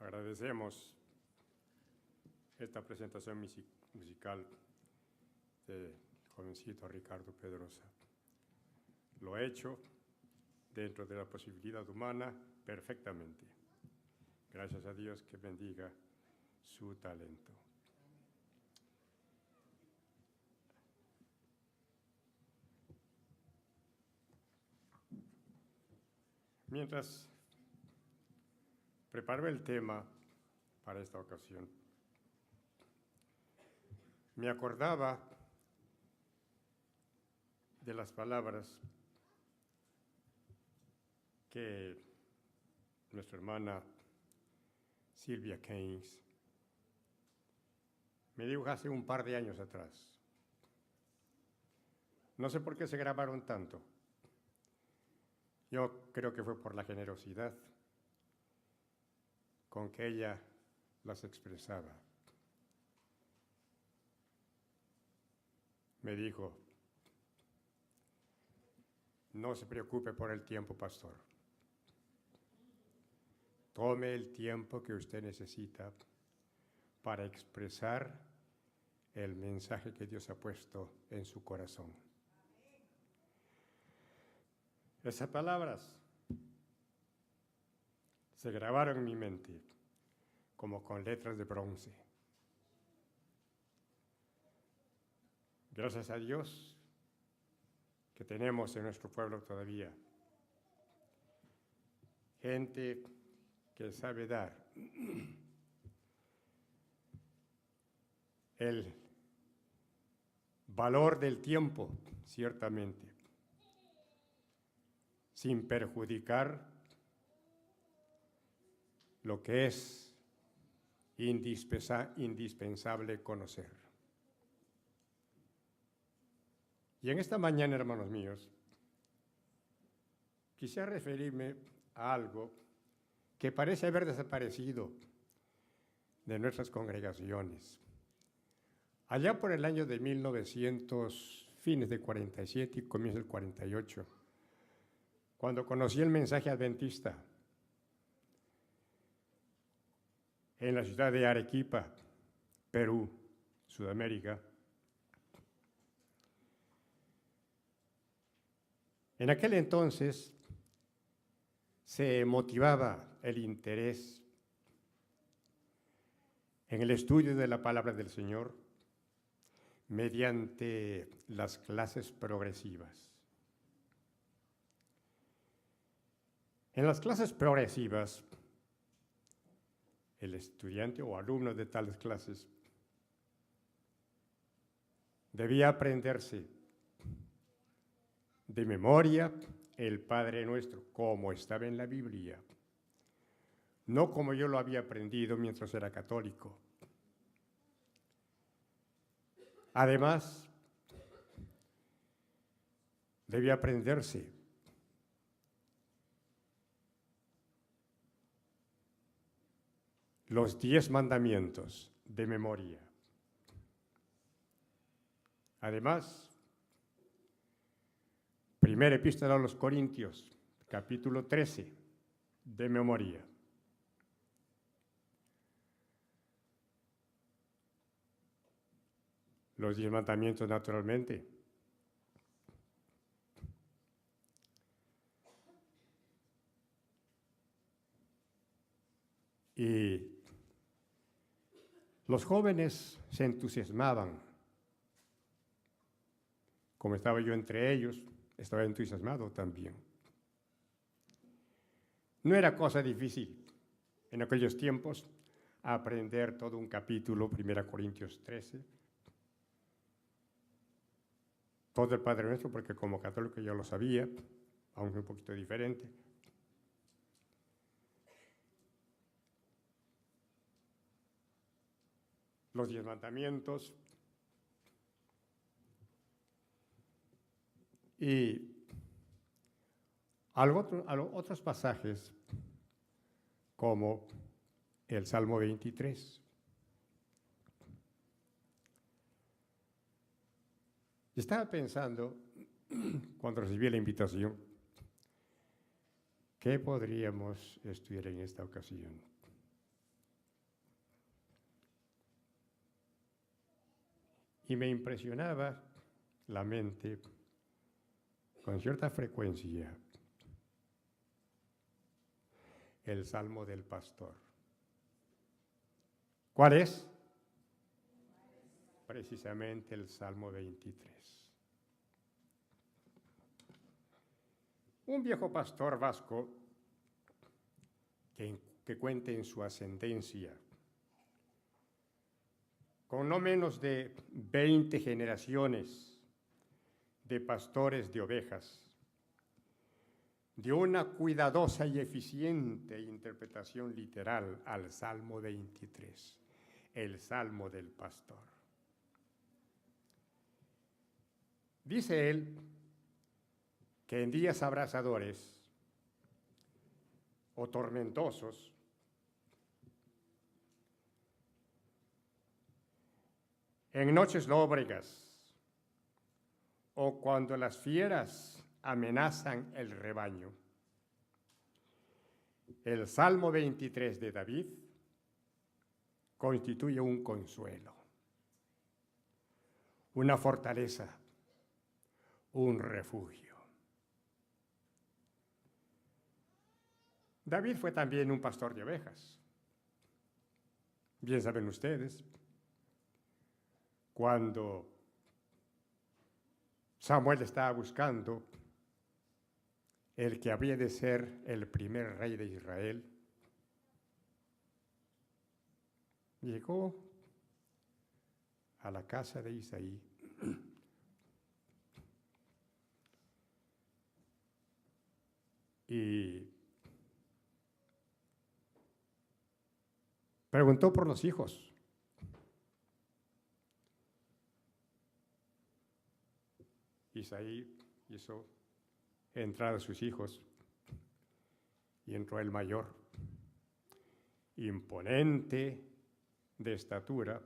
Agradecemos esta presentación musical del jovencito Ricardo Pedrosa. Lo ha hecho dentro de la posibilidad humana perfectamente. Gracias a Dios, que bendiga su talento. Mientras preparaba el tema para esta ocasión, me acordaba de las palabras que nuestra hermana Silvia Keynes me dijo hace un par de años atrás. No sé por qué se grabaron tanto. Yo creo que fue por la generosidad con que ella las expresaba. Me dijo: no se preocupe por el tiempo, pastor. Tome el tiempo que usted necesita para expresar el mensaje que Dios ha puesto en su corazón. Esas palabras se grabaron en mi mente como con letras de bronce. Gracias a Dios que tenemos en nuestro pueblo todavía gente que sabe dar el valor del tiempo, ciertamente, sin perjudicar lo que es indispensable conocer. Y en esta mañana, hermanos míos, quisiera referirme a algo que parece haber desaparecido de nuestras congregaciones. Allá por el año de 1900, fines de 47 y comienzo del 48, cuando conocí el mensaje adventista en la ciudad de Arequipa, Perú, Sudamérica, en aquel entonces se motivaba el interés en el estudio de la palabra del Señor mediante las clases progresivas. En las clases progresivas, el estudiante o alumno de tales clases debía aprenderse de memoria el Padre Nuestro, como estaba en la Biblia, no como yo lo había aprendido mientras era católico. Además, debía aprenderse los 10 mandamientos de memoria. Además, primera epístola a los Corintios, capítulo 13, de memoria. Los 10 mandamientos, naturalmente. Y los jóvenes se entusiasmaban. Como estaba yo entre ellos, estaba entusiasmado también. No era cosa difícil en aquellos tiempos aprender todo un capítulo, 1 Corintios 13, todo el Padre Nuestro, porque como católico yo lo sabía, aunque un poquito diferente. Los 10 mandamientos y otros pasajes como el Salmo 23. Estaba pensando, cuando recibí la invitación, ¿qué podríamos estudiar en esta ocasión? Y me impresionaba la mente con cierta frecuencia el Salmo del Pastor. ¿Cuál es? Precisamente el Salmo 23. Un viejo pastor vasco que cuenta en su ascendencia con no menos de 20 generaciones de pastores de ovejas, dio una cuidadosa y eficiente interpretación literal al Salmo 23, el Salmo del Pastor. Dice él que en días abrasadores o tormentosos, en noches lóbregas o cuando las fieras amenazan el rebaño, el Salmo 23 de David constituye un consuelo, una fortaleza, un refugio. David fue también un pastor de ovejas. Bien saben ustedes, cuando Samuel estaba buscando el que había de ser el primer rey de Israel, llegó a la casa de Isaí y preguntó por los hijos. Isaí hizo entrar a sus hijos y entró el mayor, imponente de estatura,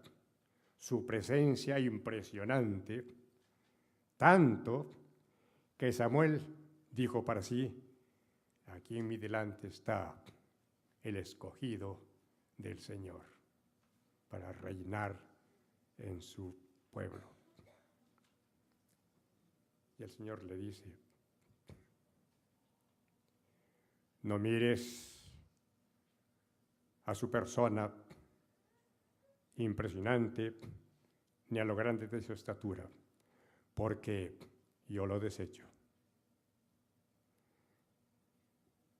su presencia impresionante, tanto que Samuel dijo para sí: aquí en mi delante está el escogido del Señor para reinar en su pueblo. Y el Señor le dice: no mires a su persona impresionante ni a lo grande de su estatura, porque yo lo desecho.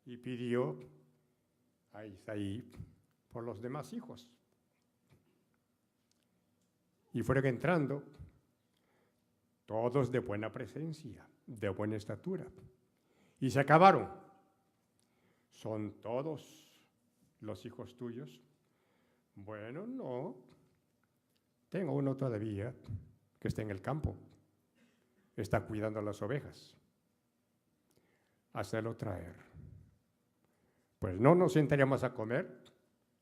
Y pidió a Isaí por los demás hijos. Y fueron entrando todos de buena presencia, de buena estatura. Y se acabaron. ¿Son todos los hijos tuyos? Bueno, no. Tengo uno todavía que está en el campo. Está cuidando las ovejas. Hacerlo traer. Pues no nos sentaríamos a comer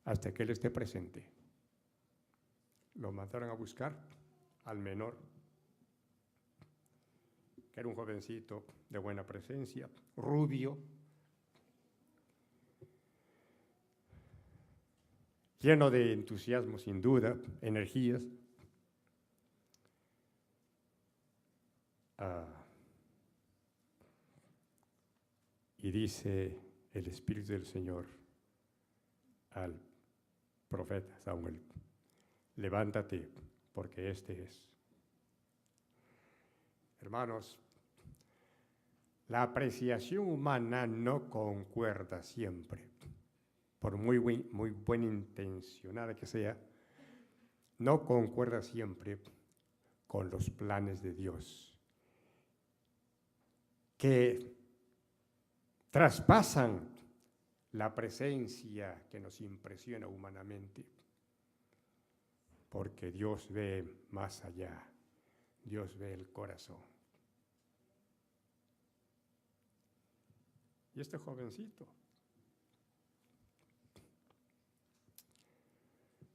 hasta que él esté presente. Lo mandaron a buscar al menor, que era un jovencito de buena presencia, rubio, lleno de entusiasmo sin duda, energías. Y dice el Espíritu del Señor al profeta Samuel: levántate, porque este es. Hermanos, la apreciación humana no concuerda siempre, por muy buena intencionada que sea, no concuerda siempre con los planes de Dios, que traspasan la presencia que nos impresiona humanamente, porque Dios ve más allá, Dios ve el corazón. Y este jovencito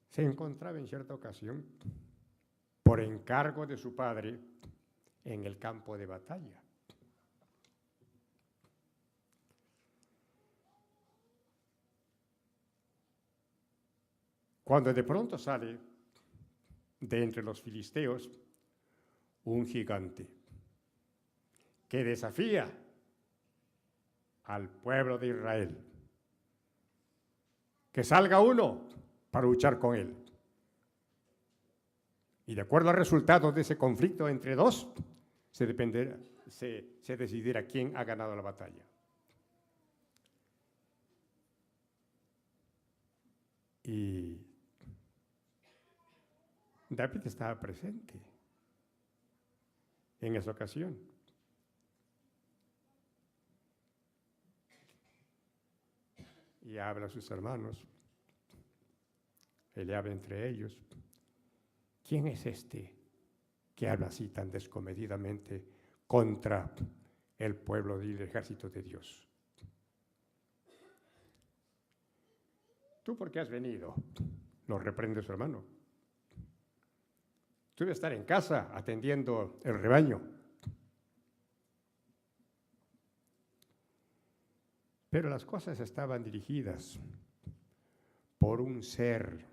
se encontraba en cierta ocasión, por encargo de su padre, en el campo de batalla. Cuando de pronto sale de entre los filisteos un gigante que desafía al pueblo de Israel. Que salga uno para luchar con él. Y de acuerdo al resultado de ese conflicto entre dos, se decidirá quién ha ganado la batalla. Y David estaba presente en esa ocasión. Y habla a sus hermanos. Él habla entre ellos. ¿Quién es este que habla así tan descomedidamente contra el pueblo y el ejército de Dios? ¿Tú por qué has venido? Lo reprende su hermano. Tú debes estar en casa atendiendo el rebaño. Pero las cosas estaban dirigidas por un ser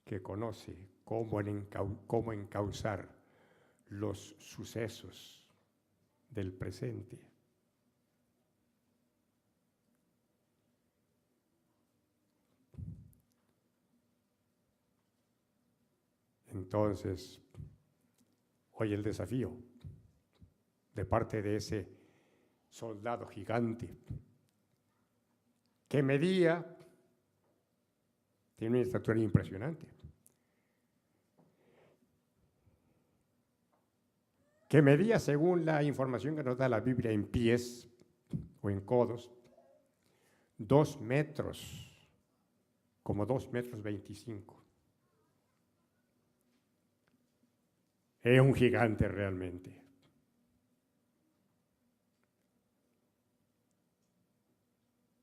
que conoce cómo encauzar los sucesos del presente. Entonces, hoy el desafío de parte de ese soldado gigante que medía, tiene una estatura impresionante, que medía, según la información que nos da la Biblia, en pies o en codos, 2 metros, como 2,25 metros. Es un gigante realmente.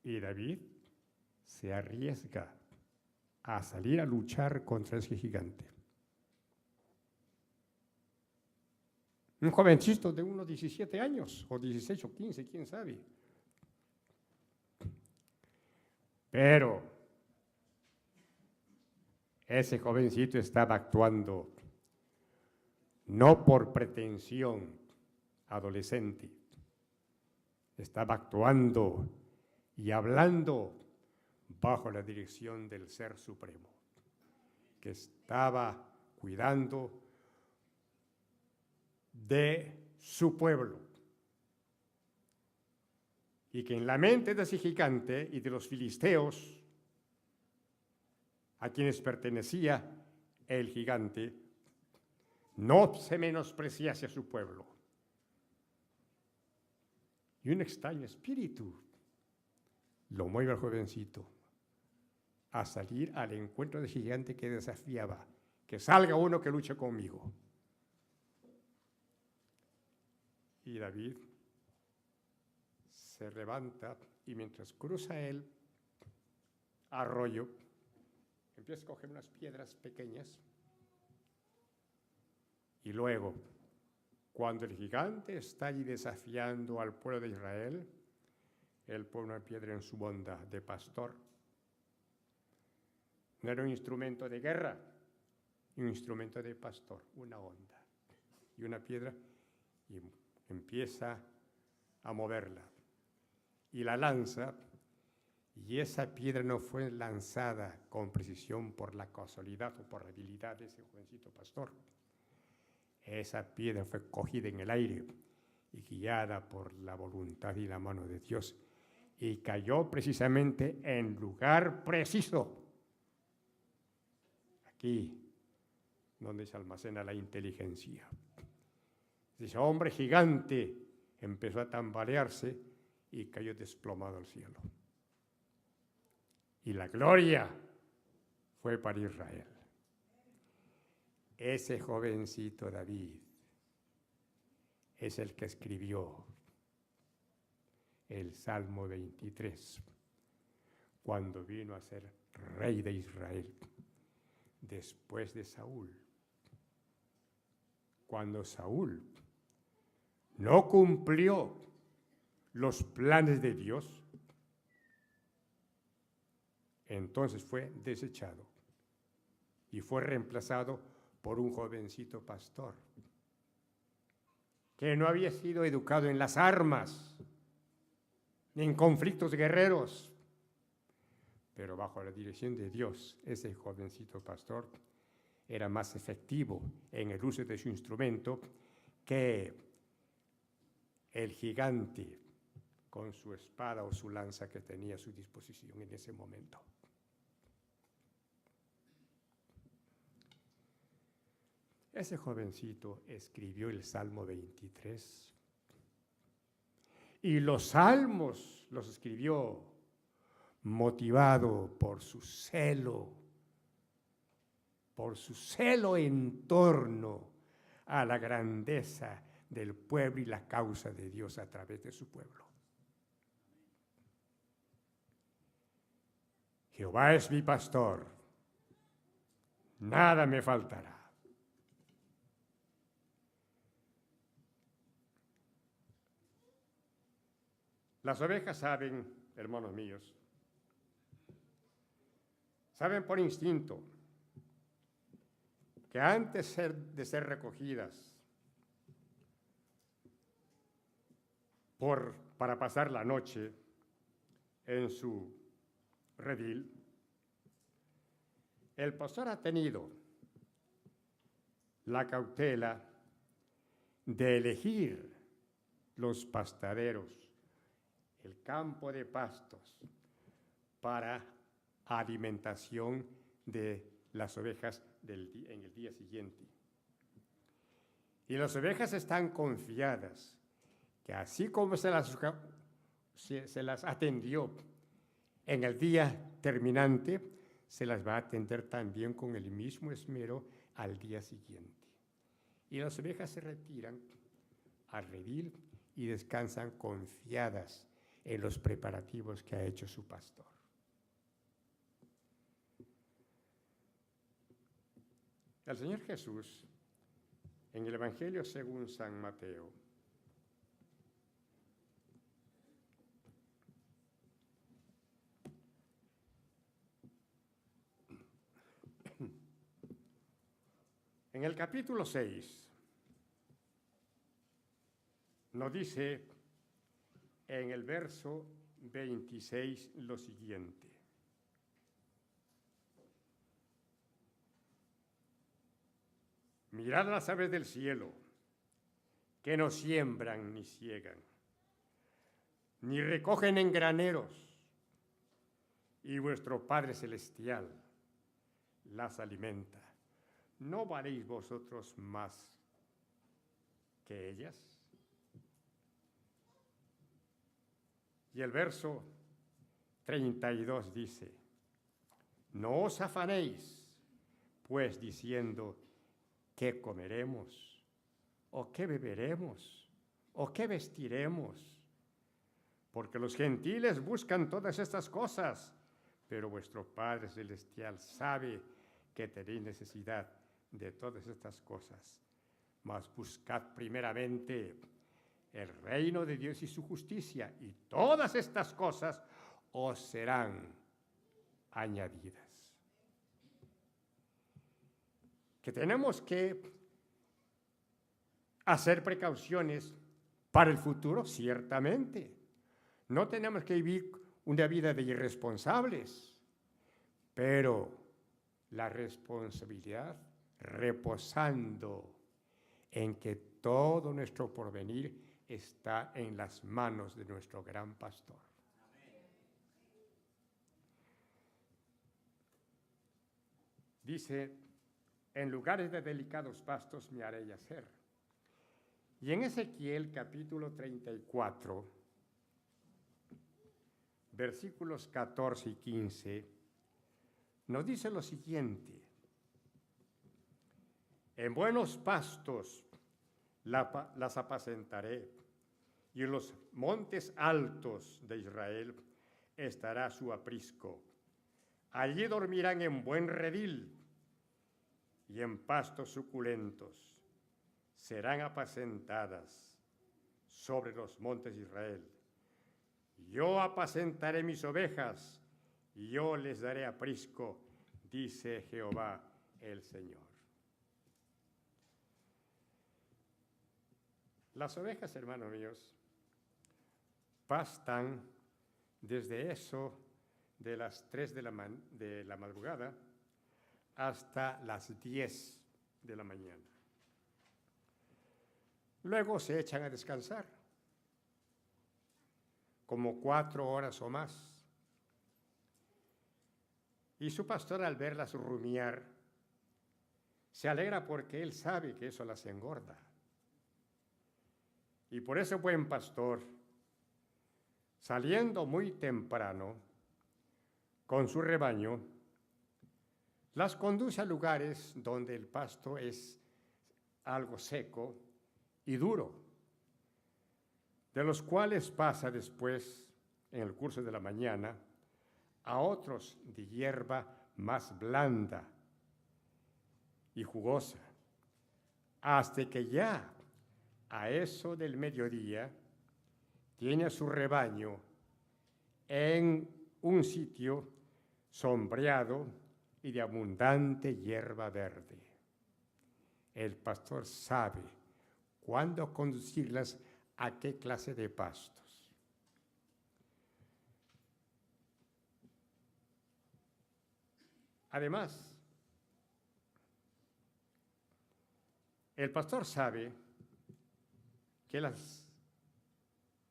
Y David se arriesga a salir a luchar contra ese gigante. Un jovencito de unos 17 años, o 16 o 15, quién sabe. Pero ese jovencito estaba actuando no por pretensión adolescente, estaba actuando y hablando bajo la dirección del Ser Supremo, que estaba cuidando de su pueblo, y que en la mente de ese gigante y de los filisteos, a quienes pertenecía el gigante, no se menospreciase a su pueblo. Y un extraño espíritu lo mueve al jovencito a salir al encuentro del gigante que desafiaba, que salga uno que luche conmigo. Y David se levanta y mientras cruza el arroyo, empieza a coger unas piedras pequeñas y luego, cuando el gigante está allí desafiando al pueblo de Israel, él pone una piedra en su honda de pastor. No era un instrumento de guerra, un instrumento de pastor, una honda y una piedra, y empieza a moverla. Y la lanza, y esa piedra no fue lanzada con precisión por la casualidad o por la habilidad de ese jovencito pastor. Esa piedra fue cogida en el aire y guiada por la voluntad y la mano de Dios, y cayó precisamente en lugar preciso, aquí donde se almacena la inteligencia. Ese hombre gigante empezó a tambalearse y cayó desplomado al cielo. Y la gloria fue para Israel. Ese jovencito David es el que escribió el Salmo 23, cuando vino a ser rey de Israel, después de Saúl. Cuando Saúl no cumplió los planes de Dios, entonces fue desechado y fue reemplazado por un jovencito pastor que no había sido educado en las armas, ni en conflictos guerreros, pero bajo la dirección de Dios, ese jovencito pastor era más efectivo en el uso de su instrumento que el gigante con su espada o su lanza que tenía a su disposición en ese momento. Ese jovencito escribió el Salmo 23 y los salmos los escribió motivado por su celo en torno a la grandeza del pueblo y la causa de Dios a través de su pueblo. Jehová es mi pastor, nada me faltará. Las ovejas saben, hermanos míos, saben por instinto que antes de ser recogidas para pasar la noche en su redil, el pastor ha tenido la cautela de elegir los pastaderos, el campo de pastos, para alimentación de las ovejas en el día siguiente. Y las ovejas están confiadas que así como se las atendió en el día terminante, se las va a atender también con el mismo esmero al día siguiente. Y las ovejas se retiran al redil y descansan confiadas en los preparativos que ha hecho su pastor. El Señor Jesús, en el Evangelio según San Mateo, en el capítulo 6, nos dice en el verso 26 lo siguiente: mirad las aves del cielo, que no siembran ni siegan, ni recogen en graneros, y vuestro Padre Celestial las alimenta. ¿No valéis vosotros más que ellas? Y el verso 32 dice: no os afanéis, pues diciendo, ¿qué comeremos? ¿O qué beberemos? ¿O qué vestiremos? Porque los gentiles buscan todas estas cosas, pero vuestro Padre Celestial sabe que tenéis necesidad de todas estas cosas. Mas buscad primeramente el reino de Dios y su justicia, y todas estas cosas os serán añadidas. Que tenemos que hacer precauciones para el futuro, ciertamente. No tenemos que vivir una vida de irresponsables, pero la responsabilidad reposando en que todo nuestro porvenir está en las manos de nuestro gran pastor. Dice: en lugares de delicados pastos me haré yacer. Y en Ezequiel capítulo 34, versículos 14 y 15, nos dice lo siguiente: en buenos pastos las apacentaré, y en los montes altos de Israel estará su aprisco. Allí dormirán en buen redil y en pastos suculentos. Serán apacentadas sobre los montes de Israel. Yo apacentaré mis ovejas, y yo les daré aprisco, dice Jehová el Señor. Las ovejas, hermanos míos, pastan desde eso de las 3 de la madrugada hasta las 10 de la mañana. Luego se echan a descansar, como 4 horas o más. Y su pastor, al verlas rumiar, se alegra porque él sabe que eso las engorda. Y por ese buen pastor, saliendo muy temprano con su rebaño, las conduce a lugares donde el pasto es algo seco y duro, de los cuales pasa después, en el curso de la mañana, a otros de hierba más blanda y jugosa, hasta que ya a eso del mediodía tiene a su rebaño en un sitio sombreado y de abundante hierba verde. El pastor sabe cuándo conducirlas a qué clase de pastos. Además, el pastor sabe que las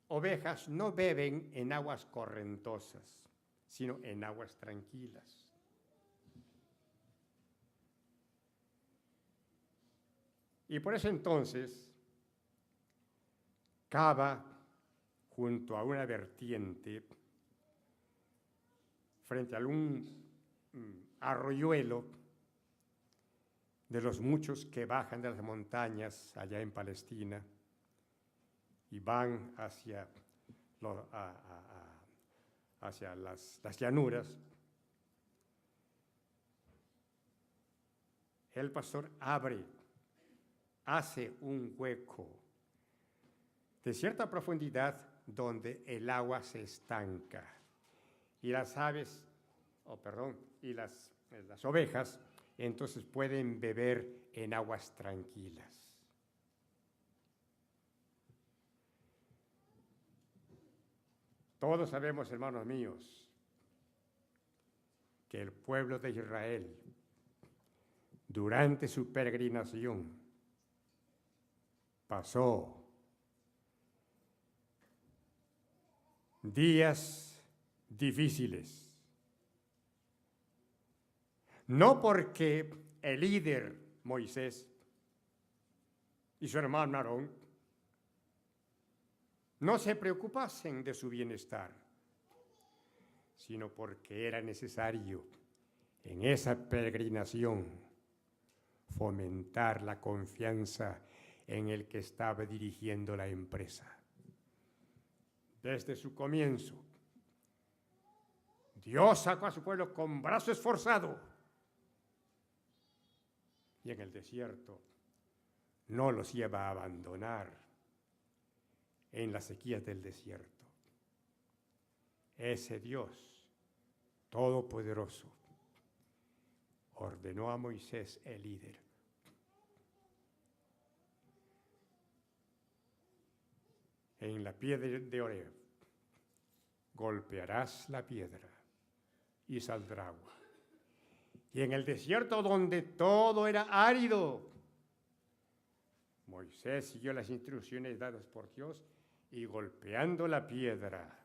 ovejas no beben en aguas correntosas, sino en aguas tranquilas. Y por eso entonces cava junto a una vertiente, frente a un arroyuelo de los muchos que bajan de las montañas allá en Palestina y van hacia las llanuras. El pastor hace un hueco de cierta profundidad donde el agua se estanca y las ovejas entonces pueden beber en aguas tranquilas. Todos sabemos, hermanos míos, que el pueblo de Israel, durante su peregrinación, pasó días difíciles. No porque el líder Moisés y su hermano Aarón no se preocupasen de su bienestar, sino porque era necesario en esa peregrinación fomentar la confianza en el que estaba dirigiendo la empresa. Desde su comienzo, Dios sacó a su pueblo con brazo esforzado y en el desierto no los iba a abandonar en las sequías del desierto. Ese Dios todopoderoso ordenó a Moisés, el líder, en la piedra de Horeb, golpearás la piedra y saldrá agua. Y en el desierto donde todo era árido, Moisés siguió las instrucciones dadas por Dios y golpeando la piedra,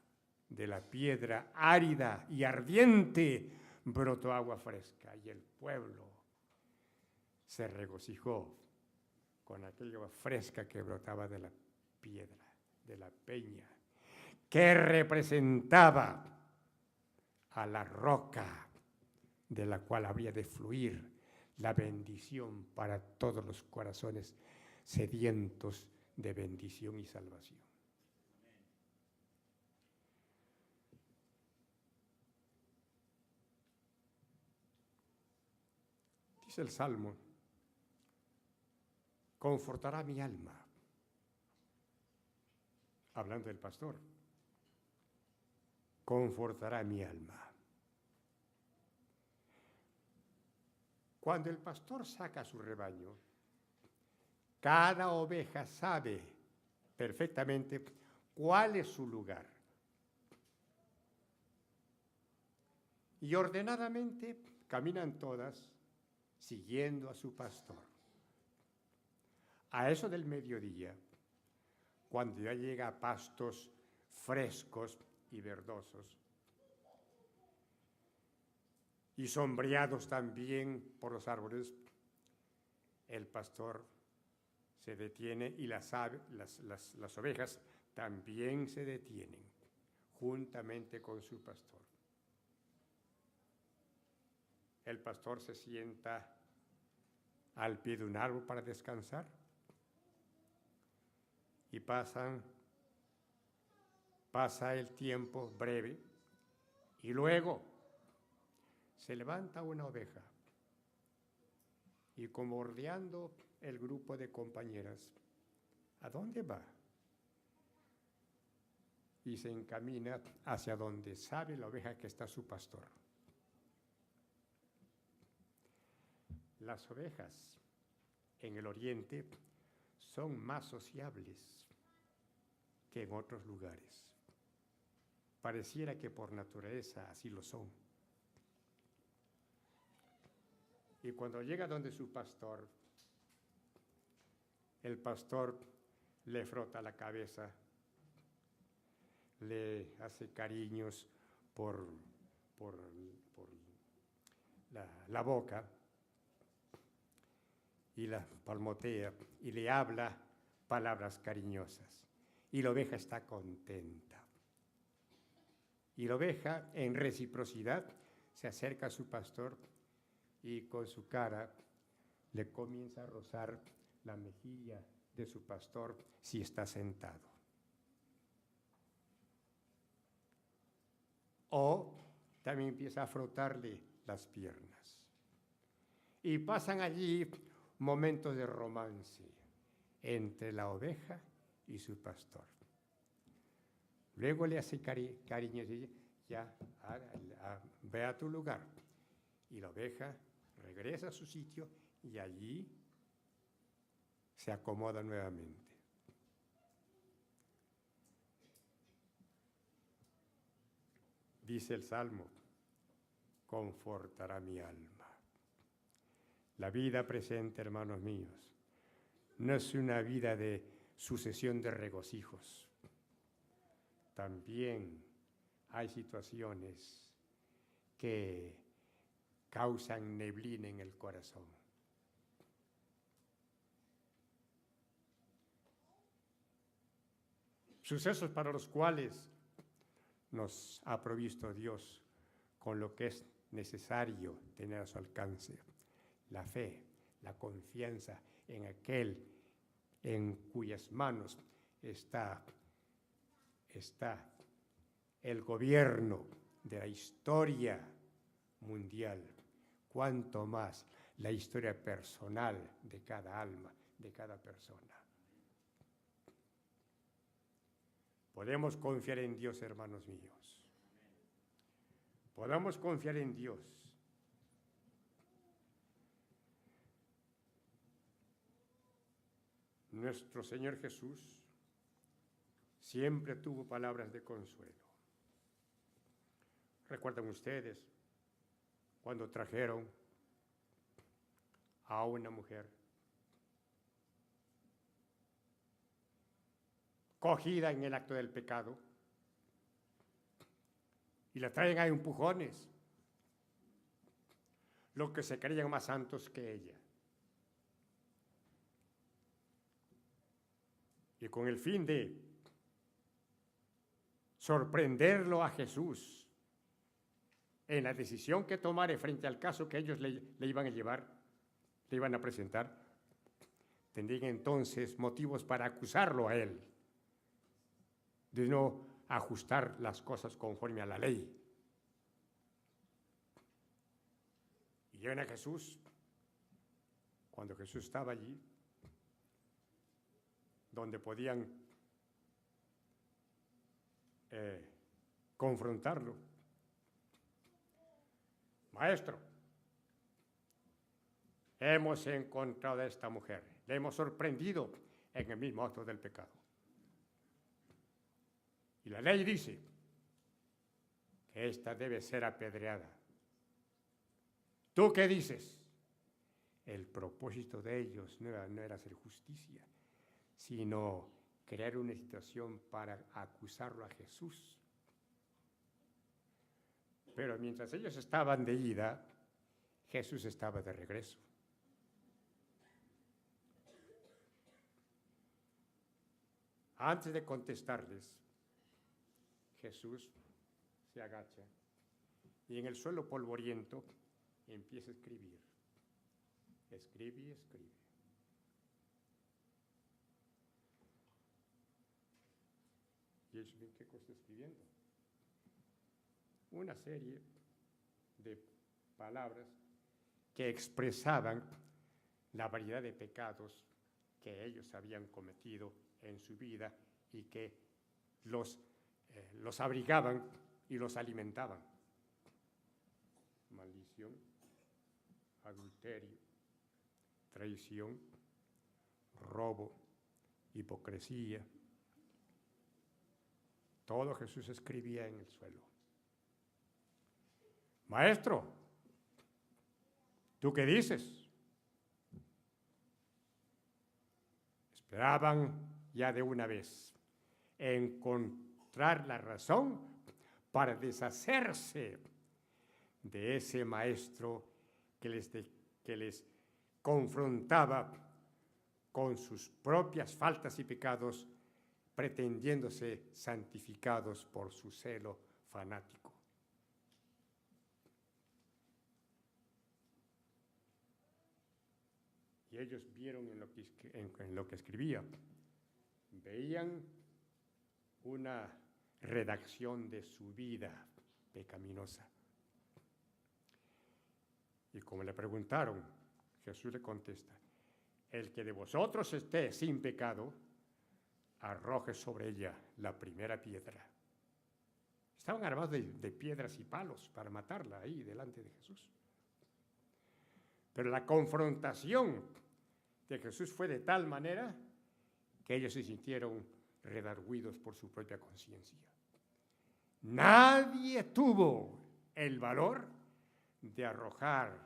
de la piedra árida y ardiente, brotó agua fresca y el pueblo se regocijó con aquella agua fresca que brotaba de la piedra, de la peña, que representaba a la roca de la cual habría de fluir la bendición para todos los corazones sedientos de bendición y salvación. Dice el Salmo, confortará mi alma, hablando del pastor, confortará mi alma. Cuando el pastor saca su rebaño, cada oveja sabe perfectamente cuál es su lugar. Y ordenadamente caminan todas siguiendo a su pastor. A eso del mediodía, cuando ya llega a pastos frescos y verdosos, y sombreados también por los árboles, el pastor se detiene y las ovejas también se detienen, juntamente con su pastor. El pastor se sienta al pie de un árbol para descansar y pasa el tiempo breve y luego se levanta una oveja y, como bordeando el grupo de compañeras, ¿a dónde va? Y se encamina hacia donde sabe la oveja que está su pastor. Las ovejas en el oriente son más sociables que en otros lugares. Pareciera que por naturaleza así lo son. Y cuando llega donde su pastor, el pastor le frota la cabeza, le hace cariños por la boca y la palmotea y le habla palabras cariñosas. Y la oveja está contenta. Y la oveja, en reciprocidad, se acerca a su pastor y con su cara le comienza a rozar la mejilla de su pastor si está sentado. O también empieza a frotarle las piernas. Y pasan allí momentos de romance entre la oveja y su pastor. Luego le hace cariños y ya, ve a tu lugar. Y la oveja regresa a su sitio y allí se acomoda nuevamente. Dice el Salmo, confortará mi alma. La vida presente, hermanos míos, no es una vida de sucesión de regocijos. También hay situaciones que causan neblina en el corazón. Sucesos para los cuales nos ha provisto Dios con lo que es necesario tener a su alcance: la fe, la confianza en aquel en cuyas manos está el gobierno de la historia mundial, cuanto más la historia personal de cada alma, de cada persona. Podemos confiar en Dios, hermanos míos. Podemos confiar en Dios. Nuestro Señor Jesús siempre tuvo palabras de consuelo. ¿Recuerdan ustedes cuando trajeron a una mujer cogida en el acto del pecado y la traen a empujones, los que se creían más santos que ella? Y con el fin de sorprenderlo a Jesús en la decisión que tomare frente al caso que ellos le iban a llevar, le iban a presentar, tendrían entonces motivos para acusarlo a él de no ajustar las cosas conforme a la ley. Y llegan a Jesús, cuando Jesús estaba allí, donde podían confrontarlo. Maestro, hemos encontrado a esta mujer, le hemos sorprendido en el mismo acto del pecado. Y la ley dice que ésta debe ser apedreada. ¿Tú qué dices? El propósito de ellos no era hacer justicia, sino crear una situación para acusarlo a Jesús. Pero mientras ellos estaban de ida, Jesús estaba de regreso. Antes de contestarles, Jesús se agacha y en el suelo polvoriento empieza a escribir. Escribe y escribe. ¿Y ellos ven qué cosa está escribiendo? Una serie de palabras que expresaban la variedad de pecados que ellos habían cometido en su vida y que los abrigaban y los alimentaban. Maldición, adulterio, traición, robo, hipocresía. Todo Jesús escribía en el suelo. Maestro, ¿tú qué dices? Esperaban ya de una vez encontrar la razón para deshacerse de ese maestro que les confrontaba con sus propias faltas y pecados, pretendiéndose santificados por su celo fanático. Y ellos vieron en lo que escribía, veían una redacción de su vida pecaminosa. Y como le preguntaron, Jesús le contesta, el que de vosotros esté sin pecado, arroje sobre ella la primera piedra. Estaban armados de piedras y palos para matarla ahí delante de Jesús. Pero la confrontación de Jesús fue de tal manera que ellos se sintieron redarguidos por su propia conciencia. Nadie tuvo el valor de arrojar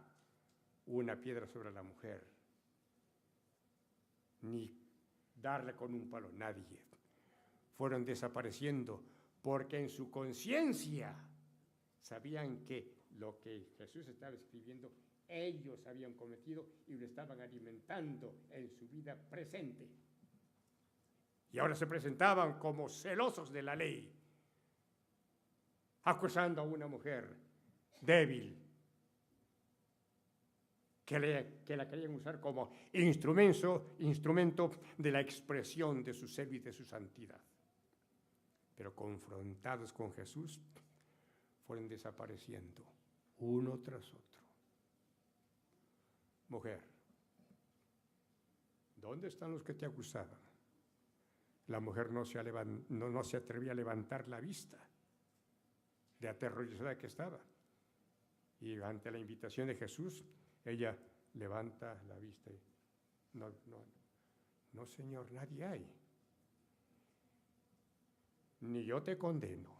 una piedra sobre la mujer, ni darle con un palo, nadie. Fueron desapareciendo porque en su conciencia sabían que lo que Jesús estaba escribiendo ellos habían cometido y lo estaban alimentando en su vida presente. Y ahora se presentaban como celosos de la ley, acusando a una mujer débil, que la querían usar como instrumento de la expresión de su ser y de su santidad. Pero confrontados con Jesús, fueron desapareciendo uno tras otro. Mujer, ¿dónde están los que te acusaban? La mujer no se atrevía a levantar la vista de aterrorizada que estaba. Y ante la invitación de Jesús, ella levanta la vista y no, Señor, nadie hay. Ni yo te condeno.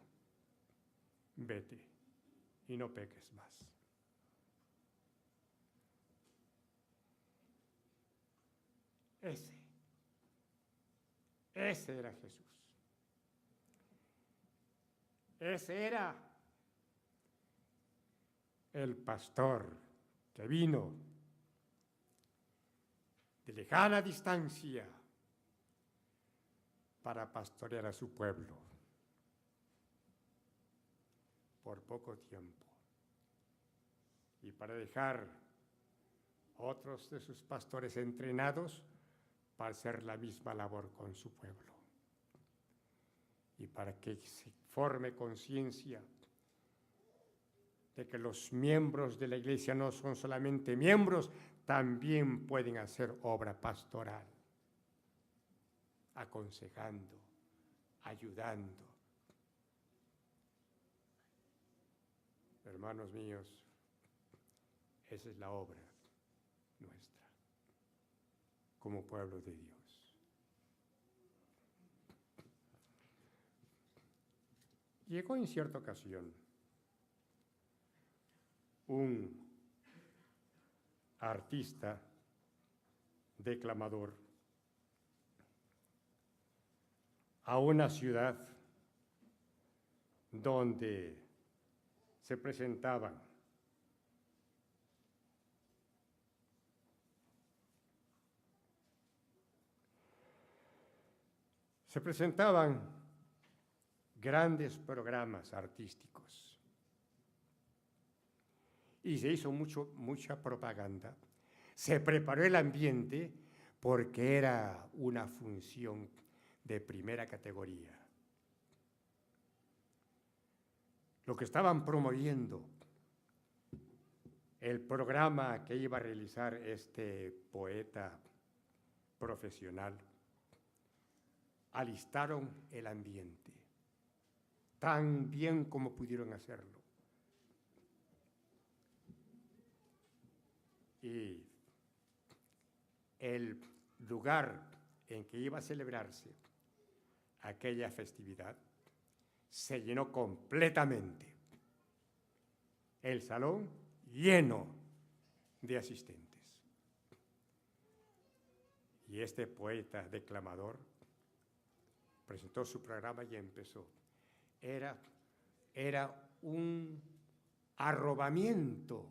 Vete y no peques más. Ese era Jesús. Ese era el pastor que vino de lejana distancia para pastorear a su pueblo por poco tiempo y para dejar otros de sus pastores entrenados para hacer la misma labor con su pueblo y para que se forme conciencia de que los miembros de la iglesia no son solamente miembros, también pueden hacer obra pastoral, aconsejando, ayudando. Hermanos míos, esa es la obra nuestra como pueblo de Dios. Llegó en cierta ocasión un artista declamador a una ciudad donde se presentaban grandes programas artísticos y se hizo mucha propaganda. Se preparó el ambiente porque era una función de primera categoría. Lo que estaban promoviendo, el programa que iba a realizar este poeta profesional, alistaron el ambiente tan bien como pudieron hacerlo. Y el lugar en que iba a celebrarse aquella festividad se llenó completamente. El salón lleno de asistentes. Y este poeta declamador presentó su programa y empezó. Era un arrobamiento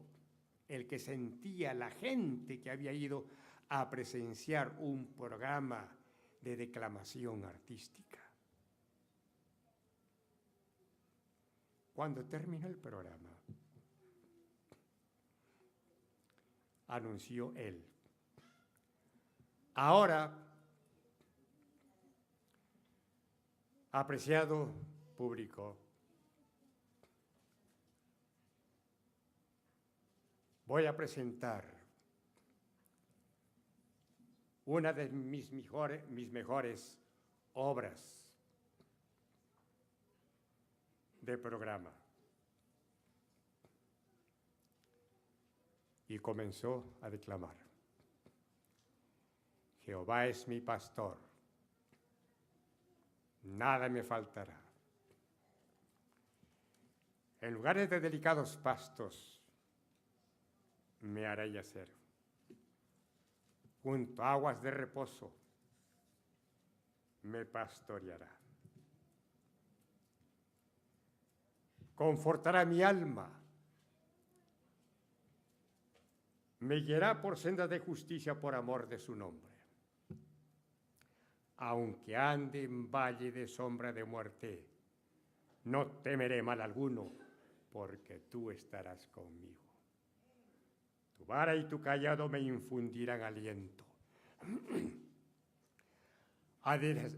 el que sentía la gente que había ido a presenciar un programa de declamación artística. Cuando terminó el programa, anunció él: ahora, apreciado público, voy a presentar una de mis mejores obras de programa. Y comenzó a declamar: Jehová es mi pastor, nada me faltará. En lugares de delicados pastos me hará yacer. Junto a aguas de reposo me pastoreará. Confortará mi alma. Me guiará por sendas de justicia por amor de su nombre. Aunque ande en valle de sombra de muerte, no temeré mal alguno, porque tú estarás conmigo. Tu vara y tu cayado me infundirán aliento.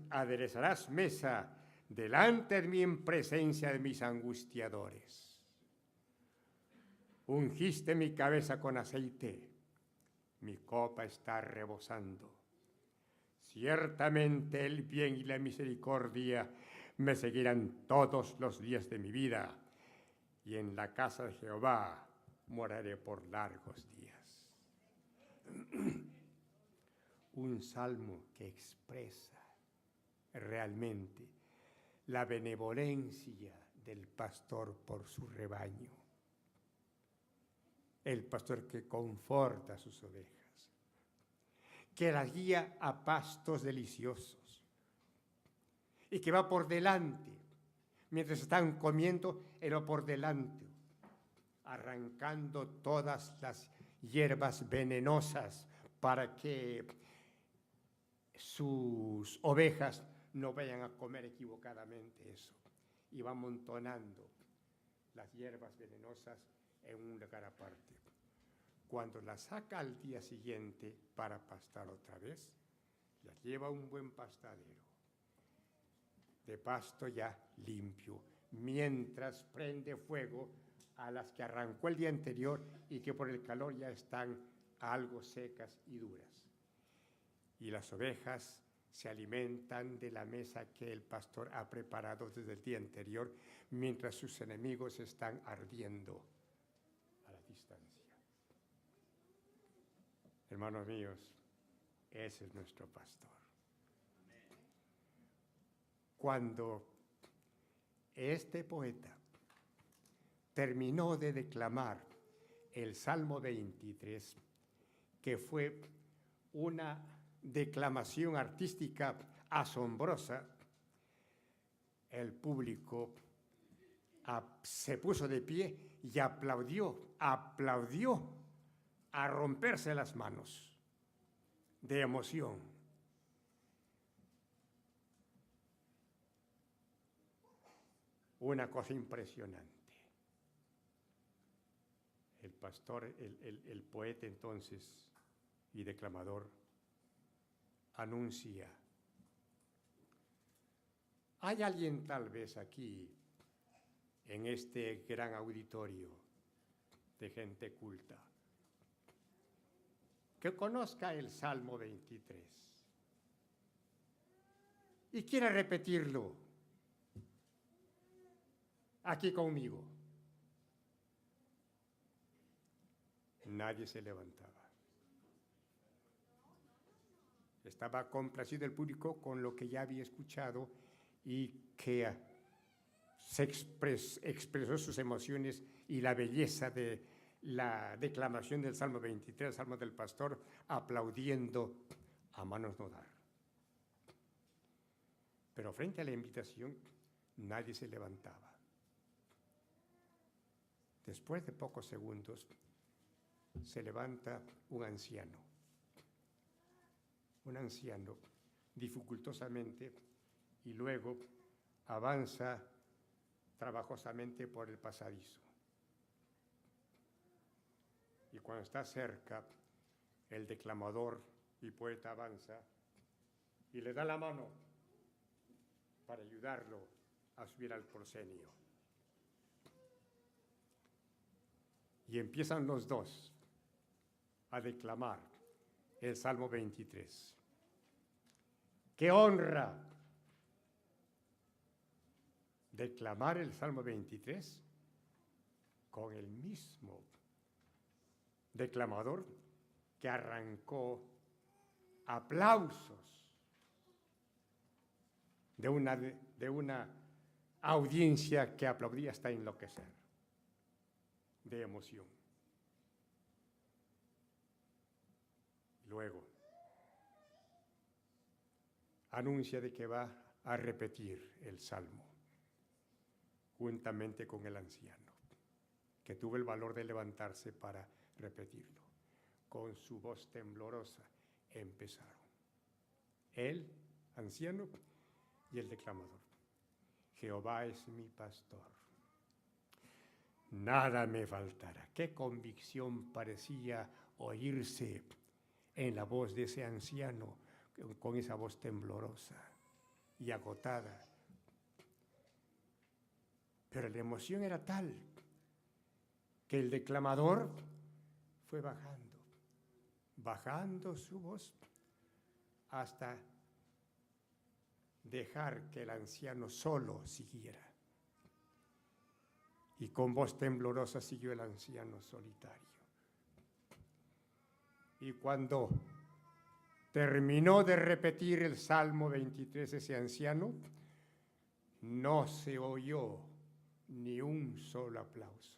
Aderezarás mesa delante de mí en presencia de mis angustiadores. Ungiste mi cabeza con aceite, mi copa está rebosando. Ciertamente el bien y la misericordia me seguirán todos los días de mi vida, y en la casa de Jehová moraré por largos días. Un salmo que expresa realmente la benevolencia del pastor por su rebaño. El pastor que conforta a sus ovejas, que las guía a pastos deliciosos y que va por delante. Mientras están comiendo, él va por delante, arrancando todas las hierbas venenosas para que sus ovejas no vayan a comer equivocadamente eso. Y va amontonando las hierbas venenosas en un lugar aparte. Cuando las saca al día siguiente para pastar otra vez, las lleva a un buen pastadero, de pasto ya limpio, mientras prende fuego a las que arrancó el día anterior y que por el calor ya están algo secas y duras. Y las ovejas se alimentan de la mesa que el pastor ha preparado desde el día anterior, mientras sus enemigos están ardiendo a la distancia. Hermanos míos, ese es nuestro pastor. Cuando este poeta terminó de declamar el Salmo 23, que fue una declamación artística asombrosa, el público se puso de pie y aplaudió a romperse las manos de emoción. Una cosa impresionante. El pastor, el poeta entonces y declamador anuncia: hay alguien tal vez aquí en este gran auditorio de gente culta que conozca el Salmo 23 y quiera repetirlo aquí conmigo. Nadie se levantaba. Estaba complacido el público con lo que ya había escuchado y que expresó sus emociones y la belleza de la declamación del Salmo 23, el Salmo del Pastor, aplaudiendo a manos no dar. Pero frente a la invitación, nadie se levantaba. Después de pocos segundos, se levanta un anciano dificultosamente, y luego avanza trabajosamente por el pasadizo. Y cuando está cerca, el declamador y poeta avanza y le da la mano para ayudarlo a subir al proscenio. Y empiezan los dos a declamar el Salmo 23. ¡Qué honra! Declamar el Salmo 23 con el mismo declamador que arrancó aplausos de una audiencia que aplaudía hasta enloquecer de emoción. Luego anuncia de que va a repetir el Salmo juntamente con el anciano, que tuvo el valor de levantarse para repetirlo. Con su voz temblorosa empezaron el anciano y el declamador. Jehová es mi pastor, nada me faltará. Qué convicción parecía oírse en la voz de ese anciano, con esa voz temblorosa y agotada. Pero la emoción era tal que el declamador fue bajando su voz hasta dejar que el anciano solo siguiera. Y con voz temblorosa siguió el anciano solitario. Y cuando terminó de repetir el Salmo 23 ese anciano, no se oyó ni un solo aplauso.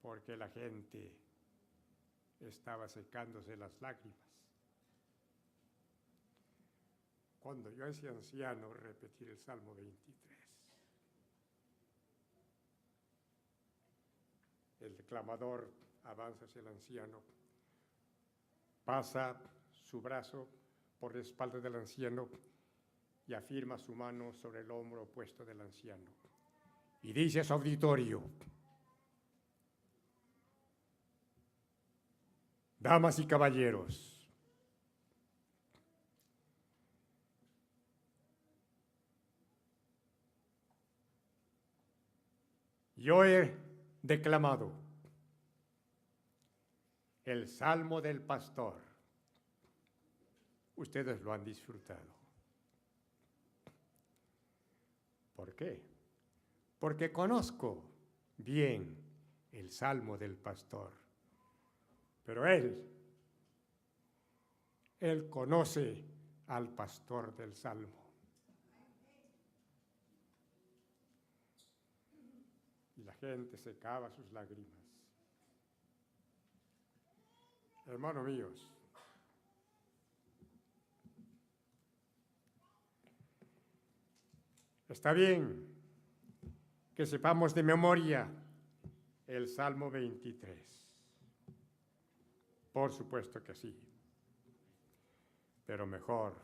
Porque la gente estaba secándose las lágrimas cuando yo a ese anciano repetir el Salmo 23. El declamador avanza hacia el anciano, pasa su brazo por la espalda del anciano y afirma su mano sobre el hombro opuesto del anciano. Y dice a su auditorio: damas y caballeros, yo he declamado el Salmo del Pastor. Ustedes lo han disfrutado. ¿Por qué? Porque conozco bien el Salmo del Pastor. Pero él conoce al pastor del Salmo. Y la gente secaba sus lágrimas. Hermanos míos, está bien que sepamos de memoria el Salmo 23. Por supuesto que sí. Pero mejor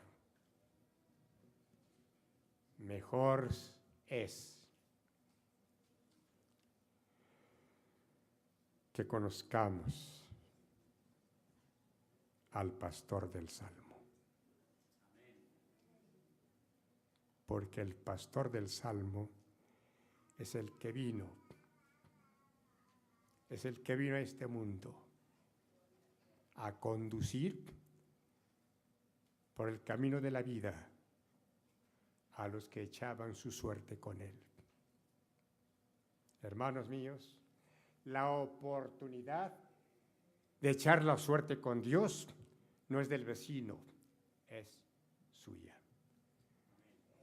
es que conozcamos al pastor del Salmo. Porque el pastor del Salmo es el que vino a este mundo a conducir por el camino de la vida a los que echaban su suerte con él. Hermanos míos, la oportunidad de echar la suerte con Dios no es del vecino, es suya.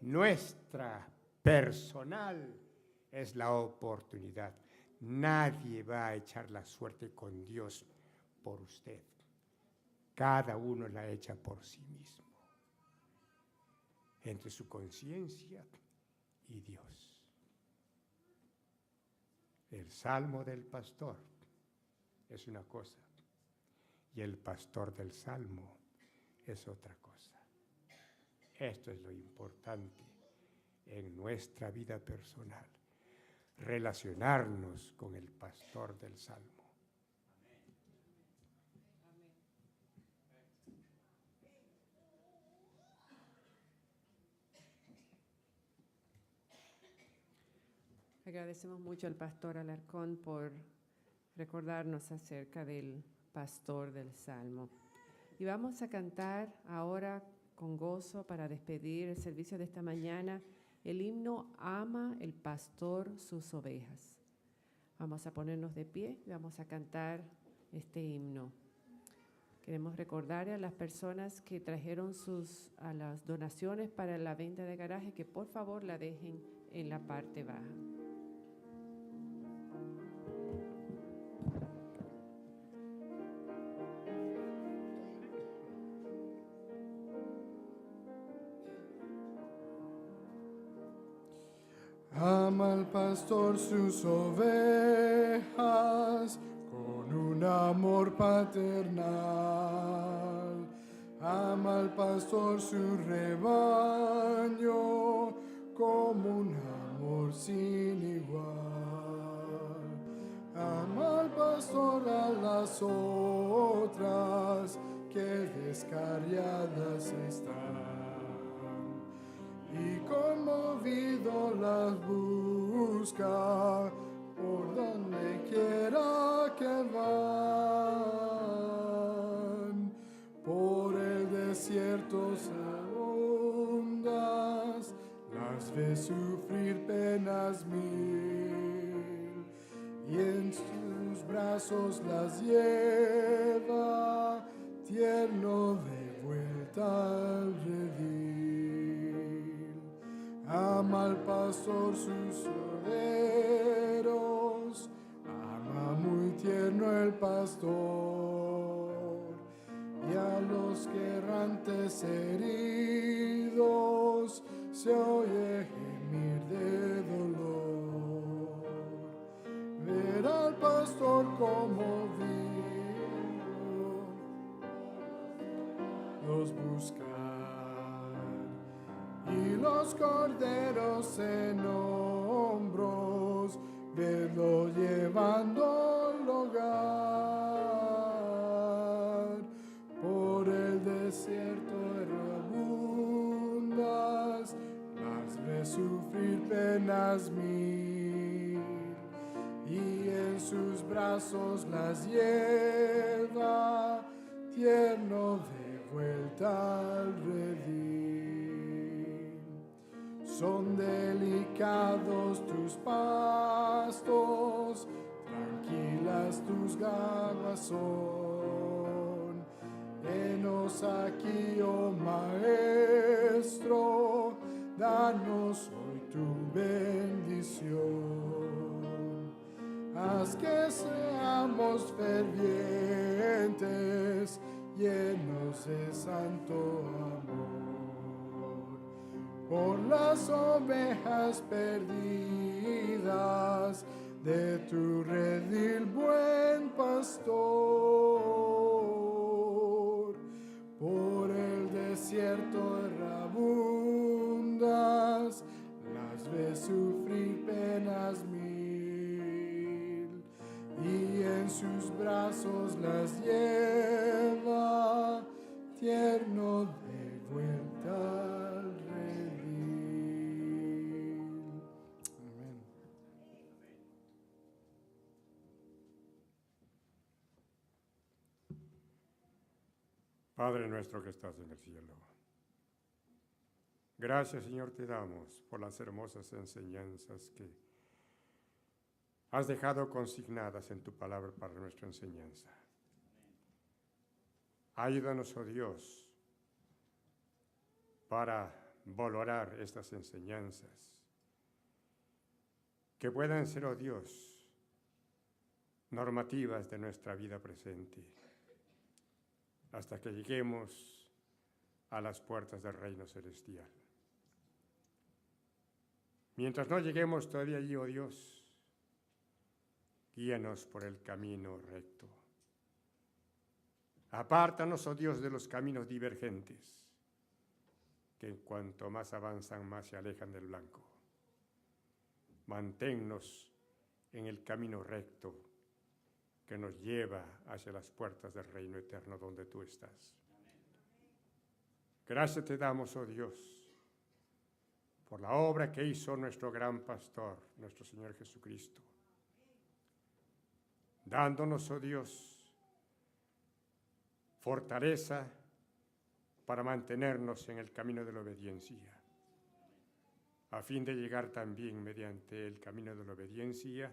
Nuestra personal es la oportunidad. Nadie va a echar la suerte con Dios por usted. Cada uno la echa por sí mismo, entre su conciencia y Dios. El Salmo del pastor es una cosa y el pastor del Salmo es otra cosa. Esto es lo importante en nuestra vida personal, relacionarnos con el pastor del Salmo. Agradecemos mucho al pastor Alarcón por recordarnos acerca del pastor del Salmo. Y vamos a cantar ahora con gozo para despedir el servicio de esta mañana el himno Ama el pastor sus ovejas. Vamos a ponernos de pie y vamos a cantar este himno. Queremos recordar a las personas que trajeron a las donaciones para la venta de garaje que por favor la dejen en la parte baja. Ama al pastor sus ovejas con un amor paternal. Ama al pastor su rebaño como un amor sin igual. Ama al pastor a las otras que descarriadas están. Y conmovido las busca por donde quiera que van. Por el desierto segundas, las ve sufrir penas mil, y en sus brazos las lleva, tierno de vuelta al redil. Ama al pastor sus corderos, ama muy tierno el pastor, y a los que errantes heridos se oye gemir de dolor. Ver al pastor como vivo, los buscar, y los corderos en hombros, verlo llevando al hogar. Por el desierto errabundas, las ves sufrir penas mil, y en sus brazos las lleva, tierno de vuelta al redil. Son delicados tus pastos, tranquilas tus aguas son, Henos aquí, oh Maestro, danos hoy tu bendición. Haz que seamos fervientes, llenos de santo amor, por las ovejas perdidas de tu redil, buen pastor. Por el desierto errabundas, las ves sufrir penas mil, y en sus brazos las lleva, tierno de vuelta al redil. Amén. Padre nuestro que estás en el cielo, gracias, Señor, te damos por las hermosas enseñanzas que has dejado consignadas en tu palabra para nuestra enseñanza. Ayúdanos, oh Dios, para valorar estas enseñanzas, que puedan ser, oh Dios, normativas de nuestra vida presente, hasta que lleguemos a las puertas del reino celestial. Mientras no lleguemos todavía allí, oh Dios, guíanos por el camino recto. Apártanos, oh Dios, de los caminos divergentes, que en cuanto más avanzan, más se alejan del blanco. Manténnos en el camino recto que nos lleva hacia las puertas del reino eterno donde tú estás. Gracias te damos, oh Dios, por la obra que hizo nuestro gran pastor, nuestro Señor Jesucristo, dándonos, oh Dios, fortaleza para mantenernos en el camino de la obediencia, a fin de llegar también mediante el camino de la obediencia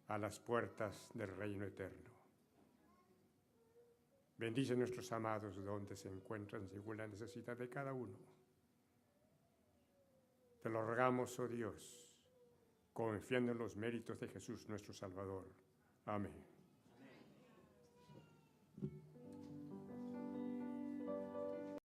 a las puertas del reino eterno. Bendice a nuestros amados donde se encuentran según la necesidad de cada uno. Te lo rogamos, oh Dios, confiando en los méritos de Jesús nuestro Salvador. Amén.